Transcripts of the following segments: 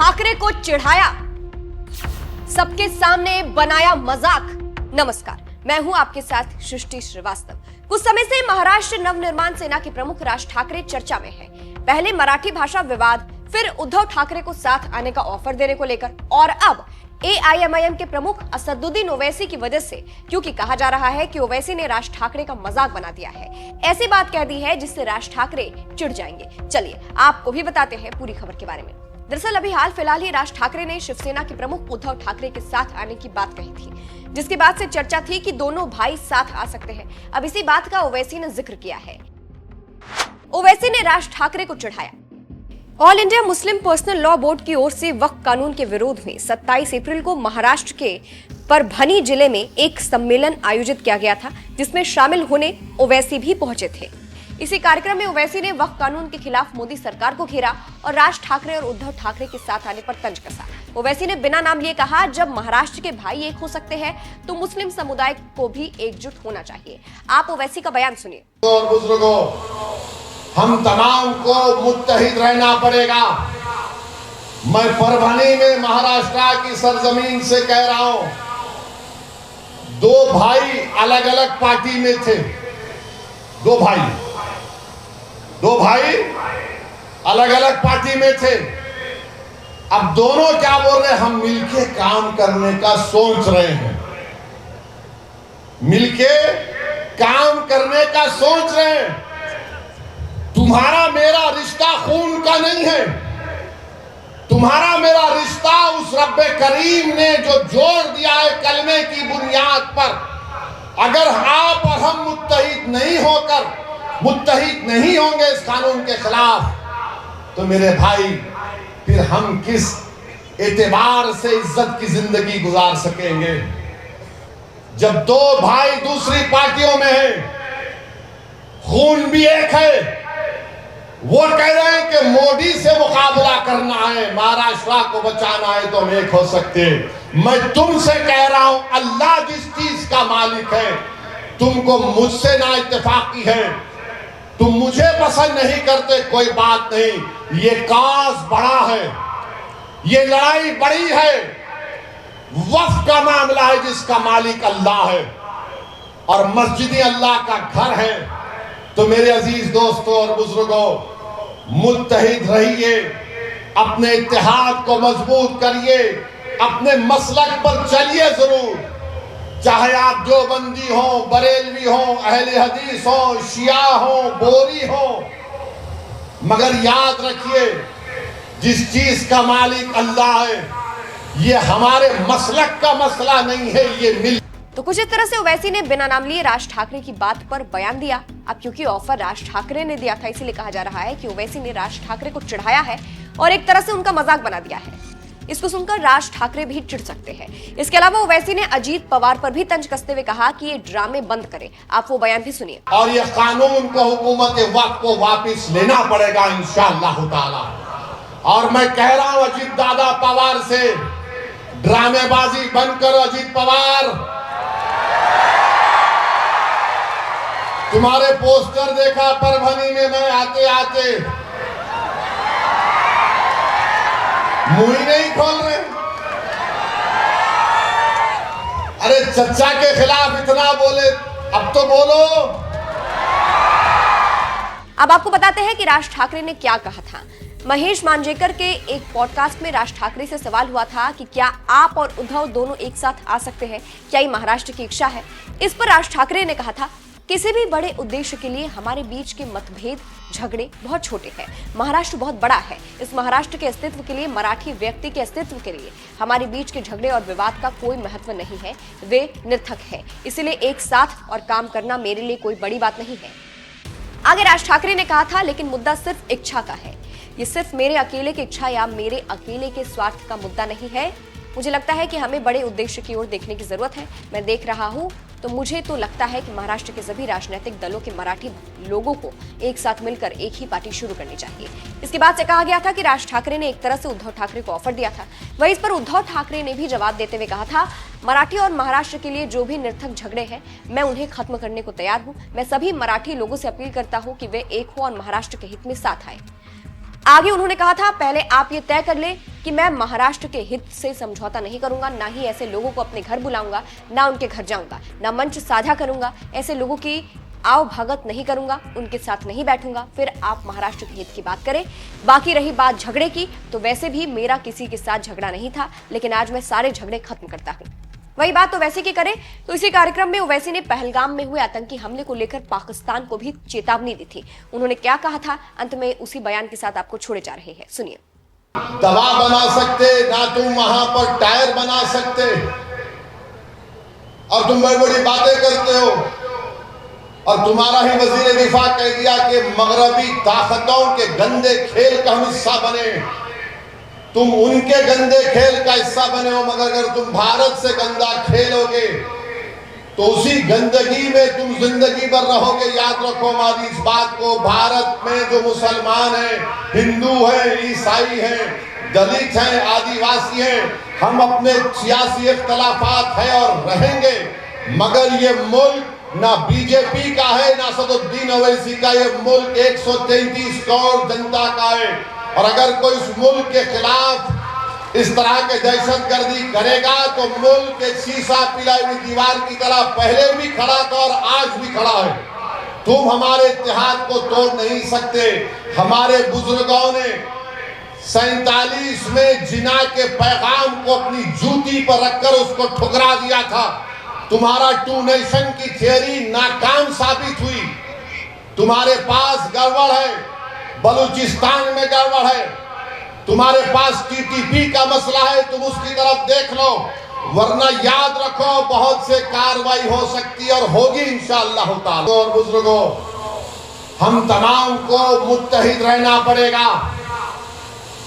ठाकरे को चिढ़ाया, सबके सामने बनाया मजाक। नमस्कार, मैं हूं आपके साथ सृष्टि श्रीवास्तव। कुछ समय से महाराष्ट्र नवनिर्माण सेना के प्रमुख राज ठाकरे चर्चा में हैं। पहले मराठी भाषा विवाद, फिर उद्धव ठाकरे को साथ आने का ऑफर देने को लेकर, और अब एआईएमआईएम के प्रमुख असदुद्दीन ओवैसी की वजह से, क्योंकि कहा जा रहा है कि ओवैसी ने राज ठाकरे का मजाक बना दिया है। ऐसी बात कह दी है जिससे राज ठाकरे चिढ़ जाएंगे। चलिए आपको भी बताते हैं पूरी खबर के बारे में। दरअसल अभी हाल फिलहाल ही राज ठाकरे ने शिवसेना के प्रमुख उद्धव ठाकरे के साथ आने की बात कही थी, जिसके बाद से चर्चा थी कि दोनों भाई साथ आ सकते हैं। अब इसी बात का ओवैसी ने जिक्र किया है। ओवैसी ने राज ठाकरे को चिढ़ाया। All India Muslim personal law board की ओर से वक्फ कानून के विरोध में 27 अप्रैल को महाराष्ट्र के परभनी जिले में एक सम्मेलन आयोजित किया गया था, जिसमें शामिल होने ओवैसी भी पहुंचे थे। इसी कार्यक्रम में ओवैसी ने वक्फ कानून के खिलाफ मोदी सरकार को घेरा और राज ठाकरे और उद्धव ठाकरे के साथ आने पर तंज कसा। ओवैसी ने बिना नाम लिए कहा, जब महाराष्ट्र के भाई एक हो सकते हैं तो मुस्लिम समुदाय को भी एकजुट होना चाहिए। आप ओवैसी का बयान सुनिए। हम तमाम को मुत्तहिद रहना पड़ेगा। मैं परभनी में महाराष्ट्र की सरजमीन से कह रहा हूं, दो भाई अलग अलग पार्टी में थे। दो भाई अलग अलग पार्टी में थे। अब दोनों क्या बोल रहे हैं? हम मिलके काम करने का सोच रहे हैं, मिलके काम करने का सोच रहे हैं। तुम्हारा मेरा रिश्ता खून का नहीं है, तुम्हारा मेरा रिश्ता उस रब्बे करीम ने जो जोड़ दिया है कलमे की बुनियाद पर। अगर आप और हम मुत्तहिद नहीं होंगे इस कानून के खिलाफ, तो मेरे भाई फिर हम किस एतबार से इज्जत की जिंदगी गुजार सकेंगे? जब दो भाई दूसरी पार्टियों में हैं, खून भी एक है, वो कह रहे हैं कि मोदी से मुकाबला करना है, महाराष्ट्र को बचाना है, तो हम एक हो सकते। मैं तुमसे कह रहा हूं, अल्लाह जिस चीज का मालिक है, तुमको मुझसे ना इत्तेफाकी है, तुम मुझे पसंद नहीं करते, कोई बात नहीं। ये काज बड़ा है, ये लड़ाई बड़ी है, वक्फ का मामला है जिसका मालिक अल्लाह है और मस्जिद अल्लाह का घर है। तो मेरे अजीज दोस्तों और बुजुर्गों, मुत्तहिद रहिए, अपने इत्तेहाद को मजबूत करिए, अपने मसलक पर चलिए जरूर। चाहे आप देवबंदी हो, बरेलवी हो, अहले हदीस हो, शिया हो, बोरी हो, मगर याद रखिए जिस चीज का मालिक अल्लाह है, ये हमारे मसलक का मसला नहीं है, ये मिल। तो कुछ इस तरह से ओवैसी ने बिना नाम लिए राज ठाकरे की बात पर बयान दिया। अब क्योंकि ऑफर राज ठाकरे ने दिया था, इसीलिए कहा जा रहा है कि ओवैसी ने राज ठाकरे को चिढ़ाया है और एक तरह से उनका मजाक बना दिया है। इसको सुनकर राज ठाकरे भी चिढ़ सकते हैं। इसके अलावा ओवैसी ने अजीत पवार पर भी तंज कसते हुए कहा कि ये ड्रामे बंद करें। आप वो बयान भी सुनिए। और ये कानून को हुकूमत वक्त को वापिस लेना पड़ेगा इंशाअल्लाह ताला। और मैं कह रहा हूं अजीत दादा पवार से, ड्रामेबाजी बंद करो। अजीत पवार, तुम्हारे पोस्टर देखा परभनी में मैं आते आते, मुंह ही नहीं खोल रहे। अरे चचा के खिलाफ इतना बोले, अब तो बोलो। अब आपको बताते हैं कि राज ठाकरे ने क्या कहा था। महेश मांजरेकर के एक पॉडकास्ट में राज ठाकरे से सवाल हुआ था कि क्या आप और उद्धव दोनों एक साथ आ सकते हैं, क्या ये महाराष्ट्र की इच्छा है। इस पर राज ठाकरे ने कहा था, किसी भी बड़े उद्देश्य के लिए हमारे बीच के मतभेद झगड़े बहुत छोटे हैं। महाराष्ट्र बहुत बड़ा है। इस महाराष्ट्र के अस्तित्व के लिए, मराठी व्यक्ति के अस्तित्व के लिए हमारे बीच के झगड़े और विवाद का कोई महत्व नहीं है, वे निरर्थक है। इसलिए एक साथ और काम करना मेरे लिए कोई बड़ी बात नहीं है। आगे राज ठाकरे ने कहा था, लेकिन मुद्दा सिर्फ इच्छा का है। ये सिर्फ मेरे अकेले की इच्छा या मेरे अकेले के स्वार्थ का मुद्दा नहीं है। मुझे लगता है कि हमें बड़े उद्देश्य की ओर देखने की जरूरत है। मैं देख रहा हूं तो मुझे तो लगता है कि महाराष्ट्र के सभी राजनीतिक दलों के मराठी लोगों को एक साथ मिलकर एक ही पार्टी शुरू करनी चाहिए। इसके बाद से कहा गया था कि राज ठाकरे ने एक तरह से उद्धव ठाकरे को ऑफर दिया था। वहीं इस पर उद्धव ठाकरे ने भी जवाब देते हुए कहा था, मराठी और महाराष्ट्र के लिए जो भी निरर्थक झगड़े हैं, मैं उन्हें खत्म करने को तैयार हूं। मैं सभी मराठी लोगों से अपील करता हूं कि वे एक हो और महाराष्ट्र के हित में साथ आए। आगे उन्होंने कहा था, पहले आप ये तय कर ले कि मैं महाराष्ट्र के हित से समझौता नहीं करूंगा, ना ही ऐसे लोगों को अपने घर बुलाऊंगा, ना उनके घर जाऊंगा, ना मंच साझा करूंगा, ऐसे लोगों की आओ भगत नहीं करूंगा, उनके साथ नहीं बैठूंगा, फिर आप महाराष्ट्र के हित की बात करें। बाकी रही बात झगड़े की, तो वैसे भी मेरा किसी के साथ झगड़ा नहीं था, लेकिन आज मैं सारे झगड़े खत्म करता हूं। वही बात ओवैसी की करें तो इसी कार्यक्रम में ओवैसी ने पहलगाम में हुए आतंकी हमले को लेकर पाकिस्तान को भी चेतावनी दी थी। उन्होंने क्या कहा था, अंत में उसी बयान के साथ आपको छोड़े जा रहे हैं, सुनिए। दवा बना सकते ना तुम वहां पर टायर बना सकते, और तुम बड़ी बड़ी बातें करते हो, और तुम्हारा ही वजीर दिफा कह दिया कि मगरबी ताकतों के गंदे खेल का हम हिस्सा बने। तुम उनके गंदे खेल का हिस्सा बने हो, मगर अगर तुम भारत से गंदा खेलोगे तो उसी गंदगी में तुम जिंदगी भर रहोगे। याद रखो हमारी इस बात को, भारत में जो मुसलमान हैं, हिंदू हैं, ईसाई हैं, दलित हैं, आदिवासी हैं, हम अपने सियासी इख्तलाफात है और रहेंगे, मगर ये मुल्क ना बीजेपी का है ना सदुद्दीन ओवैसी का, ये मुल्क 133 करोड़ जनता का है। और अगर कोई इस मुल्क के खिलाफ इस तरह के दहशतगर्दी करेगा तो मुल्क एक शीशा पिलाई हुई दीवार की तरह पहले भी खड़ा था और आज भी खड़ा है। तुम हमारे इत्तेहाद को तोड़ नहीं सकते। हमारे बुजुर्गों ने 47 में जिना के पैगाम को अपनी जूती पर रखकर उसको ठुकरा दिया था। तुम्हारा टू नेशन की थियरी नाकाम साबित हुई। तुम्हारे पास गड़बड़ है, बलूचिस्तान में गड़बड़ है, तुम्हारे पास टीटीपी का मसला है, तुम उसकी तरफ देख लो, वरना याद रखो बहुत से कार्रवाई हो सकती है और होगी इंशाअल्लाह ताला। और बुजुर्गों, हम तमाम को मुत्तहिद रहना पड़ेगा।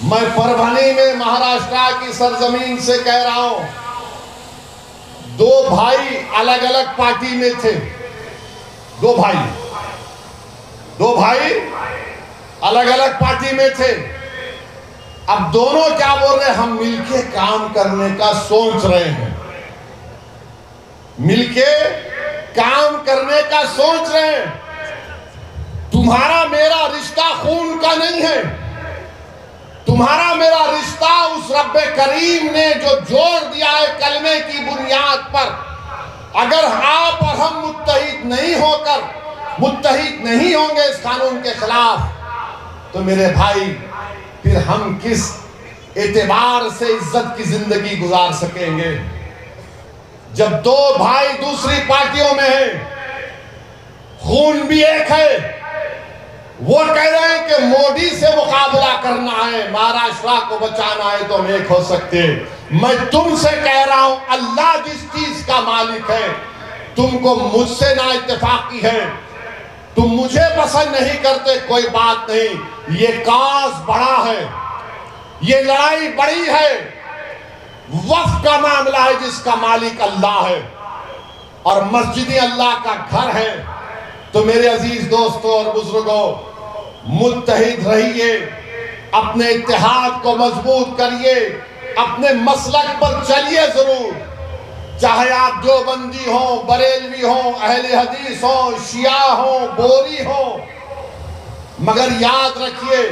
मैं परभनी में महाराष्ट्र की सरजमीन से कह रहा हूं, दो भाई अलग अलग पार्टी में थे, दो भाई अलग अलग पार्टी में थे। अब दोनों क्या बोल रहे हैं, हम मिलके काम करने का सोच रहे हैं, मिलके काम करने का सोच रहे हैं। तुम्हारा मेरा रिश्ता खून का नहीं है, तुम्हारा मेरा रिश्ता उस रब्बे करीम ने जो जोड़ दिया है कलमे की बुनियाद पर। अगर आप और हम मुत्तहिद नहीं होंगे इस कानून के खिलाफ, तो मेरे भाई फिर हम किस एतबार से इज्जत की जिंदगी गुजार सकेंगे। जब दो भाई दूसरी पार्टियों में हैं, खून भी एक है, वो कह रहे हैं कि मोदी से मुकाबला करना है, महाराष्ट्र को बचाना है, तो हम एक हो सकते हैं। मैं तुमसे कह रहा हूं, अल्लाह जिस चीज का मालिक है, तुमको मुझसे ना इत्तेफाकी है, तुम मुझे पसंद नहीं करते, कोई बात नहीं, ये काज बड़ा है, ये लड़ाई बड़ी है, वक्फ का मामला है जिसका मालिक अल्लाह है और मस्जिद अल्लाह का घर है। तो मेरे अजीज दोस्तों और बुजुर्गों, मुत्तहिद रहिए, अपने इत्तेहाद को मजबूत करिए, अपने मसलक पर चलिए जरूर, चाहे आप देवबंदी हो, बरेलवी हो, अहले हदीस हो, शिया हो, बोरी हो, मगर याद रखिए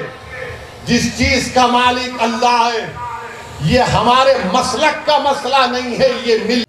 जिस चीज का मालिक अल्लाह है, ये हमारे मसलक का मसला नहीं है, ये मिल